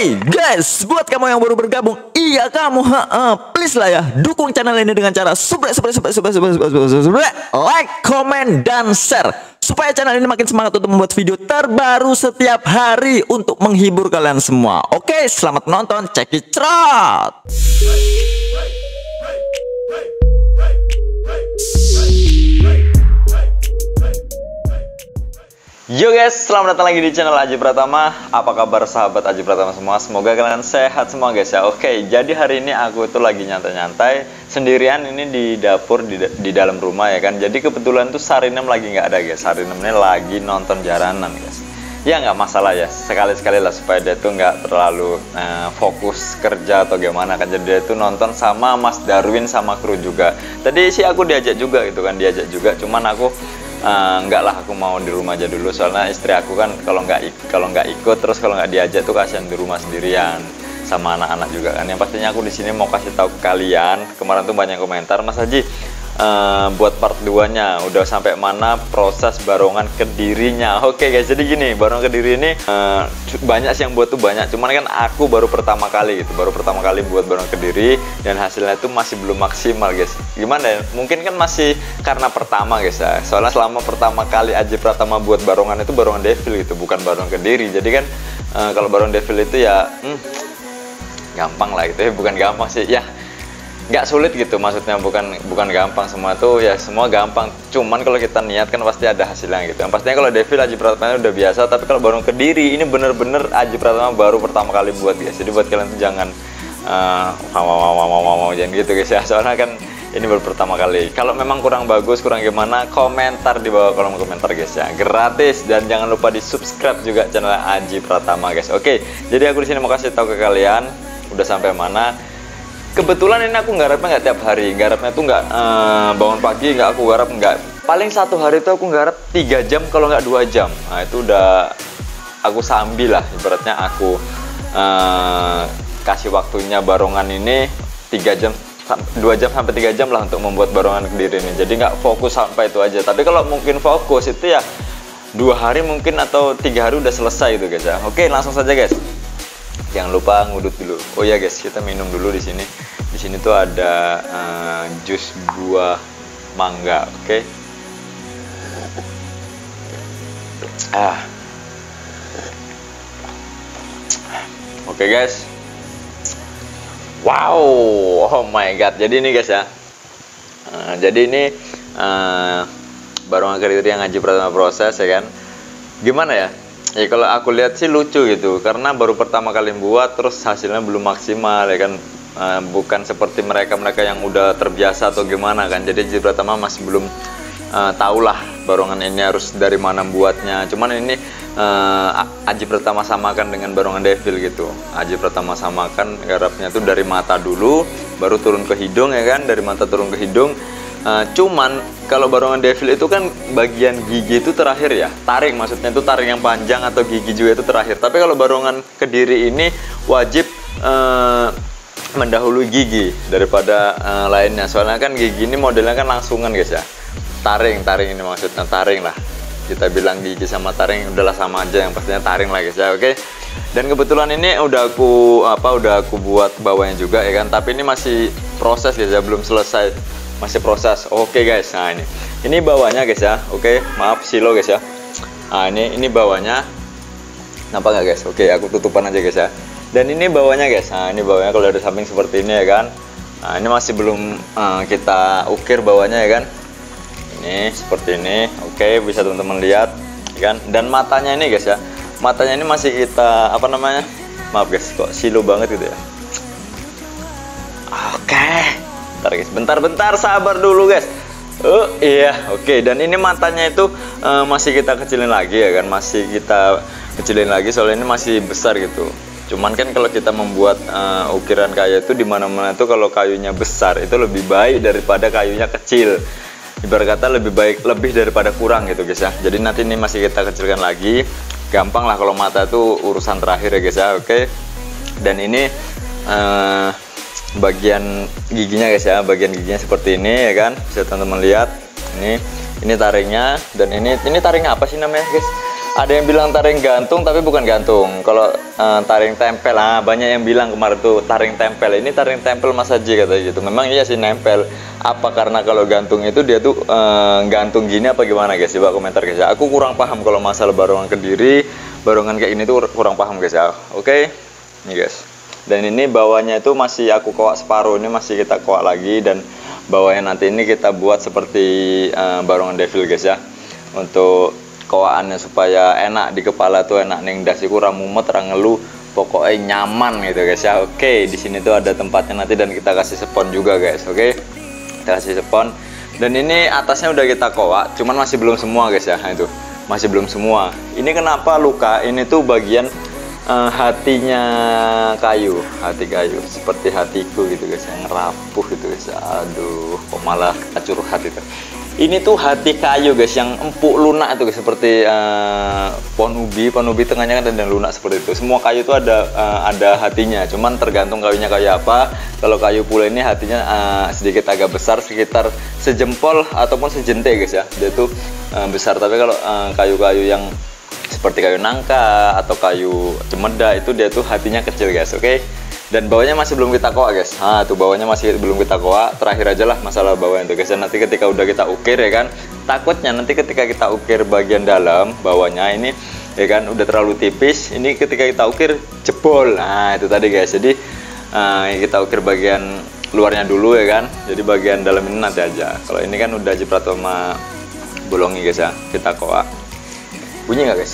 Hey guys, buat kamu yang baru bergabung, iya kamu, please lah ya, dukung channel ini dengan cara like, comment, dan share, supaya channel ini makin semangat untuk membuat video terbaru setiap hari untuk menghibur kalian semua. Oke, selamat menonton, check it out. Yo guys, selamat datang lagi di channel Aji Pratama. Apa kabar sahabat Aji Pratama semua? Semoga kalian sehat semua guys ya. Oke, jadi hari ini aku tuh lagi nyantai-nyantai sendirian ini di dapur di dalam rumah ya kan. Jadi kebetulan tuh Sarinem lagi nggak ada guys. Sarinem ini lagi nonton jaranan guys. Ya nggak masalah ya, sekali-sekali lah supaya dia tuh nggak terlalu fokus kerja atau gimana kan. Jadi dia tuh nonton sama Mas Darwin sama kru juga. Tadi sih aku diajak juga gitu kan, diajak juga. Cuman aku enggak lah, aku mau di rumah aja dulu soalnya istri aku kan kalau nggak ikut terus kalau nggak diajak tuh kasihan di rumah sendirian sama anak-anak juga kan. Yang pastinya aku di sini mau kasih tahu ke kalian, kemarin tuh banyak komentar, Mas Haji buat part 2-nya udah sampai mana proses barongan Kedirinya. Oke guys, jadi gini, barongan Kediri ini banyak sih yang buat tuh banyak, cuman kan aku baru pertama kali gitu, baru pertama kali buat barongan Kediri dan hasilnya tuh masih belum maksimal guys. Gimana ya, mungkin kan masih karena pertama guys ya, soalnya selama pertama kali Aji Pratama buat barongan itu barongan Devil gitu, bukan barongan Kediri. Jadi kan kalau barongan Devil itu ya gampang lah gitu ya, bukan gampang sih ya, nggak sulit gitu maksudnya, bukan gampang, semua tuh ya semua gampang, cuman kalau kita niat kan pasti ada hasilnya gitu. Yang pastinya kalau Devil Aji Pratama udah biasa, tapi kalau barongan Kediri ini bener-bener Aji Pratama baru pertama kali buat guys. Jadi buat kalian tuh jangan jangan gitu guys ya, soalnya kan ini baru pertama kali. Kalau memang kurang bagus, kurang gimana, komentar di bawah kolom komentar guys ya, gratis. Dan jangan lupa di subscribe juga channel Aji Pratama guys. Oke, jadi aku di sini mau kasih tahu ke kalian udah sampai mana. Kebetulan ini aku nggarapnya nggak tiap hari, nggarapnya tuh nggak bangun pagi nggak aku garap, nggak, paling satu hari itu aku nggarap 3 jam kalau nggak 2 jam. Nah itu udah aku sambil lah, ibaratnya aku kasih waktunya barongan ini 3 jam, 2 jam sampai 3 jam lah untuk membuat barongan Kediri ini. Jadi nggak fokus sampai itu aja, tapi kalau mungkin fokus itu ya 2 hari mungkin atau 3 hari udah selesai itu guys ya. Oke, langsung saja guys. Jangan lupa ngudut dulu. Oh ya guys, kita minum dulu di sini. Di sini tuh ada jus buah mangga, oke? Oke guys. Wow, oh my god. Jadi ini guys ya. Jadi ini barongan Kediri yang Aji Pratama proses ya kan. Gimana ya? Ya kalau aku lihat sih lucu gitu, karena baru pertama kali buat terus hasilnya belum maksimal ya kan. Bukan seperti mereka yang udah terbiasa atau gimana kan. Jadi Aji Pratama masih belum tahu lah barongan ini harus dari mana buatnya. Cuman ini Aji Pratama samakan dengan barongan Devil gitu. Aji Pratama samakan garapnya tuh dari mata dulu baru turun ke hidung ya kan, dari mata turun ke hidung. Cuman kalau barongan Devil itu kan bagian gigi itu terakhir ya, taring, maksudnya itu taring yang panjang atau gigi juga itu terakhir. Tapi kalau barongan Kediri ini wajib mendahului gigi daripada lainnya, soalnya kan gigi ini modelnya kan langsungan guys ya. Taring ini maksudnya, taring lah, kita bilang gigi sama taring udahlah sama aja, yang pastinya taring lah guys ya. Oke, dan kebetulan ini udah aku buat bawahnya juga ya kan, tapi ini masih proses guys ya, belum selesai, masih proses. Oke guys, nah ini bawahnya guys ya. Oke, maaf silo guys ya. Nah ini bawahnya, nampak nggak guys? Oke, aku tutupan aja guys ya. Dan ini bawahnya guys. Nah ini bawahnya kalau dari samping seperti ini ya kan. Nah ini masih belum kita ukir bawahnya ya kan. Ini seperti ini. Oke, bisa teman-teman lihat ya kan. Dan matanya ini guys ya, matanya ini masih kita maaf guys, kok silo banget gitu ya. Oke, bentar sabar dulu guys. Iya, oke. Dan ini matanya itu masih kita kecilin lagi ya kan, masih kita kecilin lagi soalnya ini masih besar gitu. Cuman kan kalau kita membuat ukiran kayu itu di mana-mana itu kalau kayunya besar itu lebih baik daripada kayunya kecil. Ibarat kata lebih daripada kurang gitu guys ya. Jadi nanti ini masih kita kecilkan lagi. Gampang lah kalau mata itu urusan terakhir ya guys ya. Oke. Dan ini bagian giginya guys ya, bagian giginya seperti ini ya kan, bisa teman-teman lihat. Ini taringnya, dan ini taringnya apa sih namanya guys? Ada yang bilang taring gantung tapi bukan gantung. Kalau taring tempel, banyak yang bilang kemarin tuh taring tempel. Ini taring tempel Mas Haji katanya gitu. Memang iya sih nempel. Apa karena kalau gantung itu dia tuh gantung gini apa gimana guys? Coba komentar guys ya. Aku kurang paham kalau masalah barongan Kediri, barongan kayak ini tuh kurang paham guys ya. Oke, nih guys. Dan ini bawahnya itu masih aku koak separuh. Ini masih kita koak lagi dan bawahnya nanti ini kita buat seperti barongan devil guys ya. Untuk kowaannya supaya enak di kepala tuh, enak neng dasi kurang mumet orang ngeluh, pokoknya nyaman gitu guys ya. Oke, di sini tuh ada tempatnya nanti dan kita kasih spons juga guys. Oke, kita kasih spons dan ini atasnya udah kita koak, cuman masih belum semua guys ya. Nah, itu masih belum semua. Ini kenapa luka? Ini tuh bagian hatinya kayu, hati kayu seperti hatiku gitu guys, yang rapuh gitu guys. Aduh, kok malah curhat itu. Ini tuh hati kayu guys, yang empuk lunak itu guys, seperti pohon ubi tengahnya kan ada lunak seperti itu. Semua kayu itu ada hatinya, cuman tergantung kayunya kayu apa. Kalau kayu pule ini hatinya sedikit agak besar, sekitar sejempol ataupun sejente guys ya. Dia tuh besar, tapi kalau kayu-kayu yang seperti kayu nangka atau kayu cemeda itu dia tuh hatinya kecil guys. Oke. Dan bawahnya masih belum kita koak guys. Nah tuh bawahnya masih belum kita koak. Terakhir aja lah masalah bawahnya tuh guys. Dan nanti ketika udah kita ukir ya kan, takutnya nanti ketika kita ukir bagian dalam bawahnya ini ya kan udah terlalu tipis, ini ketika kita ukir jebol. Nah itu tadi guys. Jadi kita ukir bagian luarnya dulu ya kan. Jadi bagian dalam ini nanti aja. Kalau ini kan udah jeprat sama bolongi guys ya. Kita koak. Bunyi nggak guys?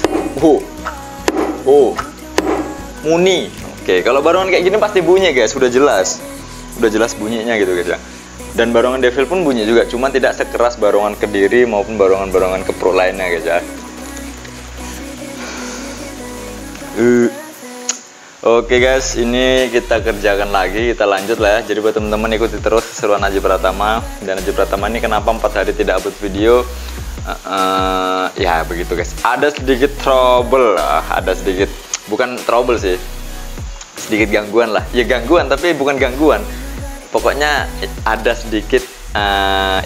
Muni. Oke, kalau barongan kayak gini pasti bunyi guys, udah jelas bunyinya gitu guys ya. Dan barongan devil pun bunyi juga, cuma tidak sekeras barongan Kediri maupun barongan keprok lainnya guys ya. Oke guys, ini kita kerjakan lagi, kita lanjut lah ya. Jadi buat teman-teman ikuti terus keseruan Aji Pratama. Dan Aji Pratama ini kenapa 4 hari tidak upload video? Ya begitu guys. Ada sedikit trouble lah, ada sedikit, bukan trouble sih, sedikit gangguan lah. Ya gangguan tapi bukan gangguan. Pokoknya ada sedikit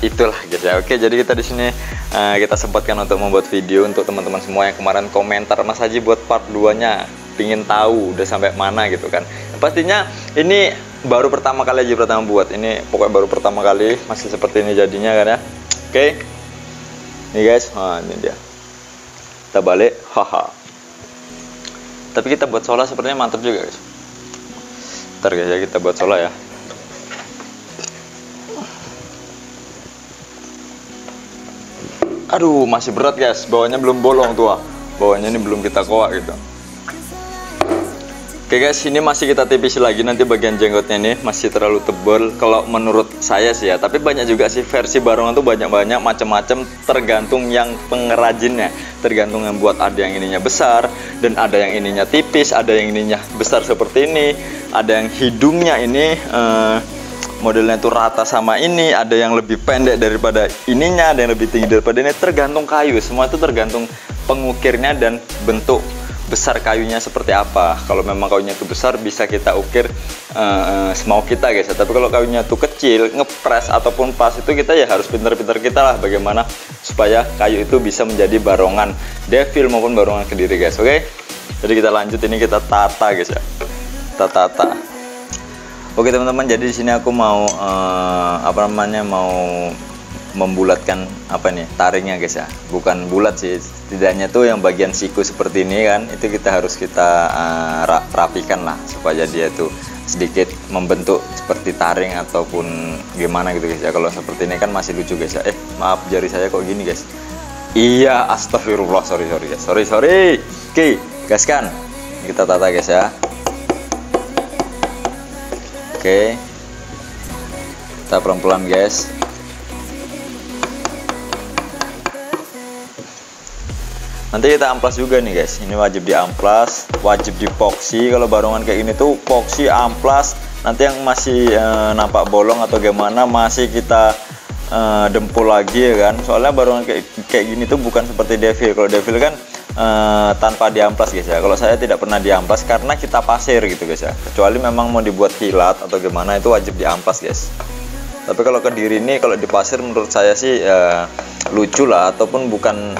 itulah guys ya. Oke, jadi kita di sini kita sempatkan untuk membuat video untuk teman-teman semua yang kemarin komentar Mas Haji buat part 2-nya, pingin tahu udah sampai mana gitu kan. Pastinya ini baru pertama kali Haji Pratama buat. Ini pokoknya baru pertama kali, masih seperti ini jadinya kan ya. Oke. Nih guys, ini dia. Kita balik, haha. Tapi kita buat sola sepertinya mantap juga guys. Ntar guys ya, kita buat sola ya. Aduh, masih berat guys. Bawahnya belum bolong tuh. Bawahnya ini belum kita koak gitu. Oke guys, ini masih kita tipisi lagi. Nanti bagian jenggotnya ini masih terlalu tebal kalau menurut saya sih ya. Tapi banyak juga sih versi barongan tuh, banyak-banyak macam-macam, tergantung yang pengrajinnya. Tergantung yang buat, ada yang ininya besar dan ada yang ininya tipis, ada yang ininya besar seperti ini, ada yang hidungnya ini modelnya tuh rata sama ini, ada yang lebih pendek daripada ininya, ada yang lebih tinggi daripada ini. Tergantung kayu, semua itu tergantung pengukirnya dan bentuk besar kayunya seperti apa. Kalau memang kayunya itu besar, bisa kita ukir semau kita guys. Tapi kalau kayunya tuh kecil, ngepres ataupun pas, itu kita ya harus pintar-pintar kita lah bagaimana supaya kayu itu bisa menjadi barongan devil maupun barongan Kediri guys. Oke, jadi kita lanjut, ini kita tata guys ya. Kita tata. Oke teman-teman, jadi di sini aku mau mau membulatkan taringnya guys ya. Bukan bulat sih, setidaknya tuh yang bagian siku seperti ini kan, itu kita harus kita rapikan lah supaya dia tuh sedikit membentuk seperti taring ataupun gimana gitu guys ya. Kalau seperti ini kan masih lucu guys ya. Maaf, jari saya kok gini guys. Iya, astagfirullah, sorry guys, sorry. Oke, gaskan. Kita tata guys ya. Oke, kita pelan-pelan guys. Nanti kita amplas juga nih guys. Ini wajib diamplas, wajib dipoksi. Kalau barongan kayak gini tuh poksi, amplas. Nanti yang masih nampak bolong atau gimana masih kita dempul lagi ya kan. Soalnya barongan kayak gini tuh bukan seperti devil. Kalau devil kan tanpa diamplas guys ya. Kalau saya tidak pernah diamplas karena kita pasir gitu guys ya. Kecuali memang mau dibuat kilat atau gimana, itu wajib diamplas guys. Tapi kalau Kediri ini kalau dipasir menurut saya sih lucu lah, ataupun bukan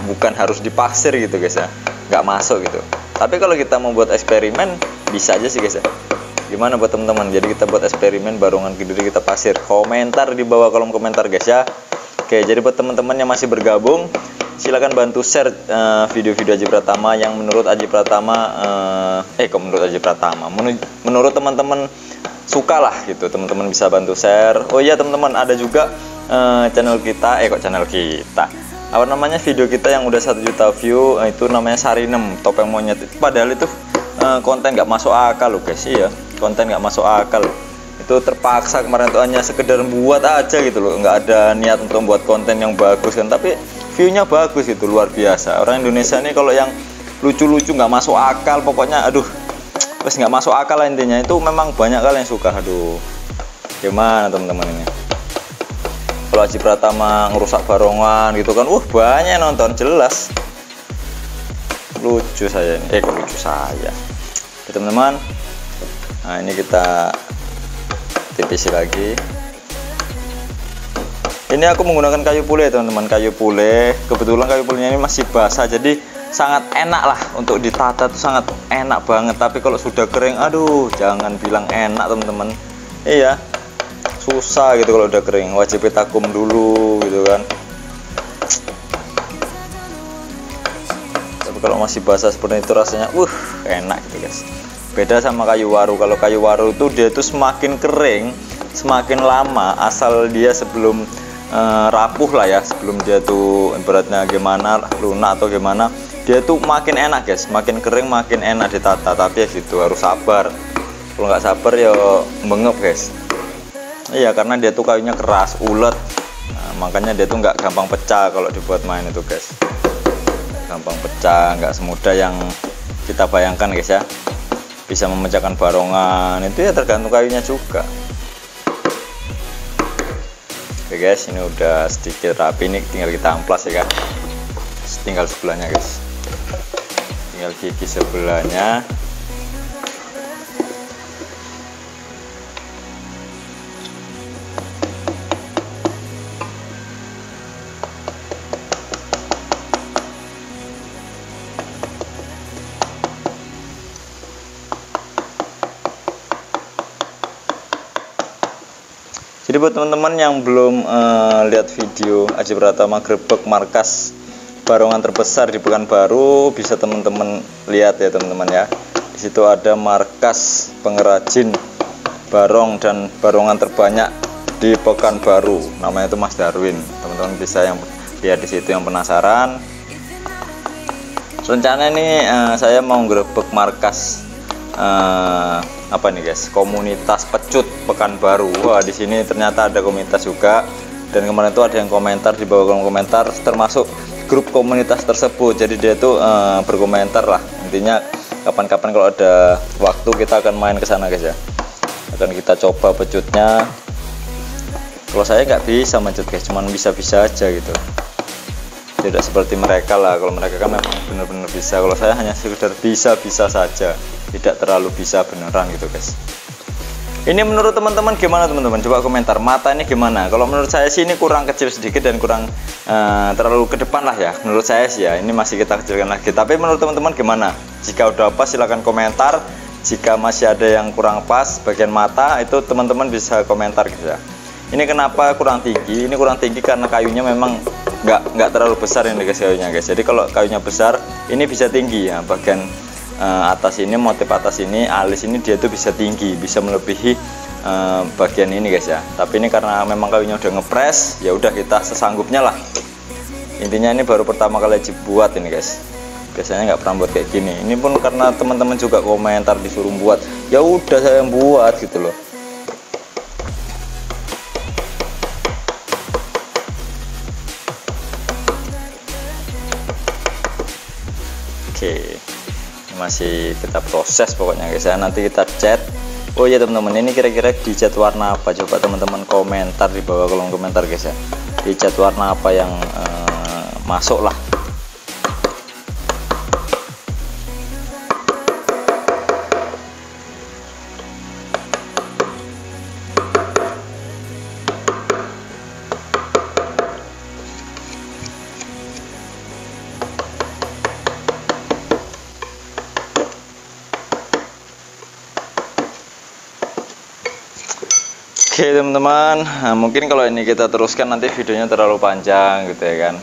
bukan harus dipasir gitu guys ya, nggak masuk gitu. Tapi kalau kita mau buat eksperimen bisa aja sih guys ya. Gimana buat teman-teman? Jadi kita buat eksperimen barongan Kediri kita pasir. Komentar di bawah kolom komentar guys ya. Oke, jadi buat teman-teman yang masih bergabung, silakan bantu share video-video Aji Pratama yang menurut Aji Pratama kok menurut Aji Pratama, menurut teman-teman suka lah gitu. Teman-teman bisa bantu share. Oh iya teman-teman, ada juga channel kita, apa namanya, video kita yang udah 1 juta view, itu namanya Sarinem topeng monyet. Padahal itu konten nggak masuk akal loh guys. Iya, konten nggak masuk akal. Itu terpaksa kemarin itu hanya sekedar buat aja gitu loh, nggak ada niat untuk buat konten yang bagus kan, tapi viewnya bagus gitu, luar biasa. Orang Indonesia ini kalau yang lucu-lucu nggak masuk akal, pokoknya aduh, terus nggak masuk akal lah intinya, itu memang banyak kali yang suka. Aduh, gimana teman-teman ini? Kalau Aji Pratama ngerusak barongan gitu kan, banyak yang nonton, jelas lucu saya ini, kok lucu saya ya, teman-teman. Nah ini kita tipisi lagi. Ini aku menggunakan kayu pule teman-teman, kayu pule. Kebetulan kayu pulenya ini masih basah, jadi sangat enak lah untuk ditata, tuh sangat enak banget. Tapi kalau sudah kering, aduh, jangan bilang enak teman-teman. Iya, susah gitu kalau udah kering, wajib kita kum dulu gitu kan. Tapi kalau masih basah seperti itu rasanya enak gitu guys. Beda sama kayu waru. Kalau kayu waru itu dia tuh semakin kering semakin lama, asal dia sebelum rapuh lah ya, sebelum dia tuh ibaratnya gimana, lunak atau gimana, dia tuh makin enak guys, makin kering makin enak ditata. Tapi ya gitu, harus sabar. Kalau nggak sabar ya bengep guys. Iya, karena dia tuh kayunya keras, ulet. Nah, makanya dia tuh nggak gampang pecah kalau dibuat main itu guys. Gampang pecah, nggak semudah yang kita bayangkan guys ya. Bisa memecahkan barongan itu ya tergantung kayunya juga. Oke guys, ini udah sedikit rapi, ini tinggal kita amplas ya kan. Tinggal sebelahnya guys, tinggal gigi sebelahnya. Jadi buat teman-teman yang belum lihat video Aji Pratama grebek markas barongan terbesar di Pekanbaru, bisa teman-teman lihat ya teman-teman ya. Di situ ada markas pengrajin barong dan barongan terbanyak di Pekanbaru. Namanya itu Mas Darwin. Teman-teman bisa yang lihat di situ yang penasaran. Rencana ini saya mau grebek markas apa nih guys, komunitas pecut Pekanbaru. Wah, di sini ternyata ada komunitas juga, dan kemarin tuh ada yang komentar di bawah kolom komentar, termasuk grup komunitas tersebut. Jadi dia tuh berkomentar lah, intinya kapan-kapan kalau ada waktu kita akan main ke sana guys ya, akan kita coba pecutnya. Kalau saya nggak bisa mencut guys, cuman bisa-bisa aja gitu, tidak seperti mereka lah. Kalau mereka kan memang benar-benar bisa, kalau saya hanya sekedar bisa-bisa saja, tidak terlalu bisa beneran gitu guys. Ini menurut teman-teman gimana teman-teman? Coba komentar, mata ini gimana? Kalau menurut saya sih ini kurang kecil sedikit dan kurang terlalu ke depan lah ya. Menurut saya sih ya, ini masih kita kecilkan lagi. Tapi menurut teman-teman gimana? Jika udah pas silahkan komentar. Jika masih ada yang kurang pas bagian mata, itu teman-teman bisa komentar gitu ya. Ini kenapa kurang tinggi? Ini kurang tinggi karena kayunya memang nggak terlalu besar ini guys, kayunya guys. Jadi kalau kayunya besar, ini bisa tinggi ya. Bagian atas ini, motif atas ini, alis ini dia tuh bisa tinggi, bisa melebihi bagian ini guys ya. Tapi ini karena memang kayunya udah ngepres, ya udah kita sesanggupnya lah. Intinya ini baru pertama kali dibuat ini guys. Biasanya nggak pernah buat kayak gini. Ini pun karena teman-teman juga komentar disuruh buat, ya udah saya yang buat gitu loh. Oke, masih kita proses pokoknya guys ya. Nanti kita cat. Oh ya teman-teman, ini kira-kira dicat warna apa? Coba teman-teman komentar di bawah kolom komentar guys ya. Dicat warna apa yang masuk lah. Oke teman-teman, nah, mungkin kalau ini kita teruskan nanti videonya terlalu panjang gitu ya kan.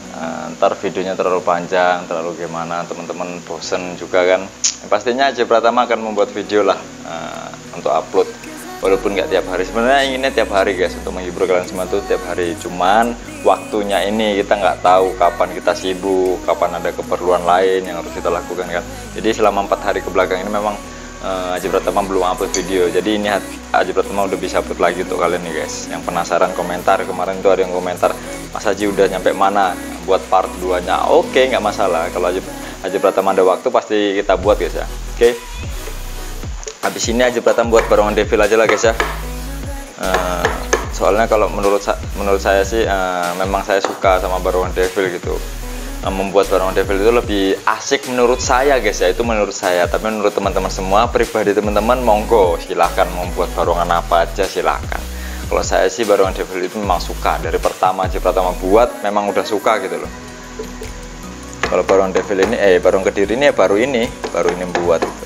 Ntar videonya terlalu panjang, terlalu gimana, teman-teman bosen juga kan. Pastinya Aji Pratama akan membuat video lah untuk upload, walaupun nggak tiap hari. Sebenarnya inginnya tiap hari guys, untuk menghibur kalian semua tuh tiap hari. Cuman waktunya ini kita nggak tahu kapan kita sibuk, kapan ada keperluan lain yang harus kita lakukan kan. Jadi selama 4 hari ke belakang ini memang Aji Pratama belum upload video. Jadi ini Aji Pratama udah bisa upload lagi untuk kalian nih guys. Yang penasaran komentar, kemarin tuh ada yang komentar, Mas Aji udah nyampe mana buat part 2 nya. Oke, nggak masalah, kalau Aji Pratama ada waktu pasti kita buat guys ya. Oke, habis ini Aji Pratama buat barongan devil aja lah guys ya. Soalnya kalau menurut saya sih memang saya suka sama barongan devil gitu. Membuat barongan devil itu lebih asik menurut saya guys ya, itu menurut saya. Tapi menurut teman-teman semua, pribadi teman-teman monggo silahkan membuat barongan apa aja silahkan. Kalau saya sih barongan devil itu memang suka, dari pertama Aji Pratama buat memang udah suka gitu loh. Kalau barongan devil ini barongan kediri ini ya baru ini buat gitu.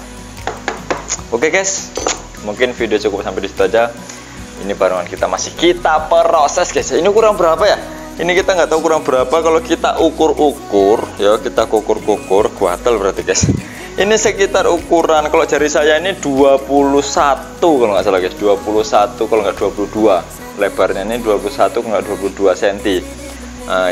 Oke guys, mungkin video cukup sampai di situ aja. Ini barongan kita masih kita proses guys. Ini kurang berapa ya? Ini kita nggak tahu kurang berapa. Kalau kita ukur-ukur ya, kita kukur-kukur kuartal berarti guys. Ini sekitar ukuran, kalau jari saya ini 21 kalau nggak salah guys, 21 kalau nggak 22. Lebarnya ini 21 kalau nggak 22 cm.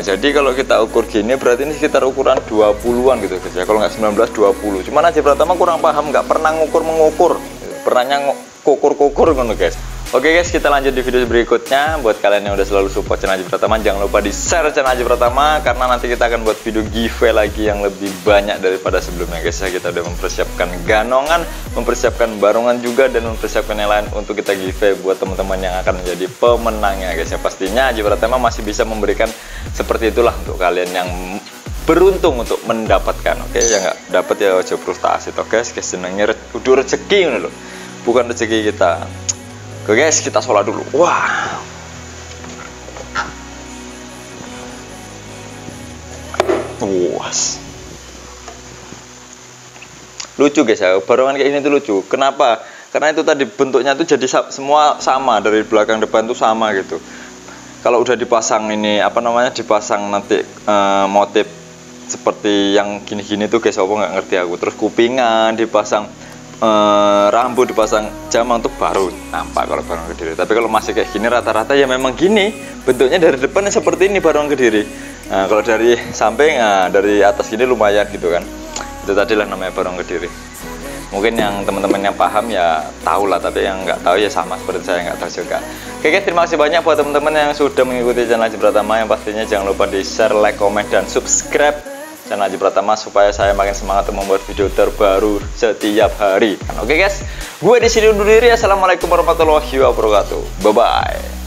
Jadi kalau kita ukur gini berarti ini sekitar ukuran 20-an gitu guys ya. Kalau nggak 19, 20. Cuman Aji Pratama kurang paham, nggak pernah mengukur, pernahnya kukur-kukur gitu guys. Oke guys, kita lanjut di video berikutnya. Buat kalian yang udah selalu support channel Aji Pratama, jangan lupa di share channel Aji Pratama, karena nanti kita akan buat video giveaway lagi yang lebih banyak daripada sebelumnya guys ya. Kita udah mempersiapkan ganongan, mempersiapkan barongan juga, dan mempersiapkan yang lain untuk kita giveaway buat teman-teman yang akan menjadi pemenangnya guys ya. Pastinya Aji Pratama masih bisa memberikan seperti itulah untuk kalian yang beruntung untuk mendapatkan. Oke, yang nggak dapat ya ojo frustasi toh guys. Senengnya udah rezeki loh, bukan rezeki kita. Oke guys, kita sholat dulu. Wah, puas. Lucu guys ya, barongan kayak ini tuh lucu. Kenapa? Karena itu tadi bentuknya tuh jadi semua sama, dari belakang depan tuh sama gitu. Kalau udah dipasang ini apa namanya, dipasang nanti motif seperti yang gini-gini tuh guys, apa nggak ngerti aku. Terus kupingan dipasang, rambut dipasang, jamang tuh baru nampak kalau barongan kediri. Tapi kalau masih kayak gini rata-rata ya memang gini bentuknya, dari depannya seperti ini barongan kediri. Nah, kalau dari samping, dari atas gini lumayan gitu kan. Itu tadilah namanya barongan kediri. Mungkin yang teman-teman yang paham ya tahu lah, tapi yang nggak tahu ya sama seperti saya nggak tahu juga. Oke guys, terima kasih banyak buat teman-teman yang sudah mengikuti channel Aji Pratama. Yang pastinya jangan lupa di share, like, komen, dan subscribe channel Aji Pratama supaya saya makin semangat untuk membuat video terbaru setiap hari. Oke guys, gue di sini undur diri. Assalamualaikum warahmatullahi wabarakatuh. Bye bye.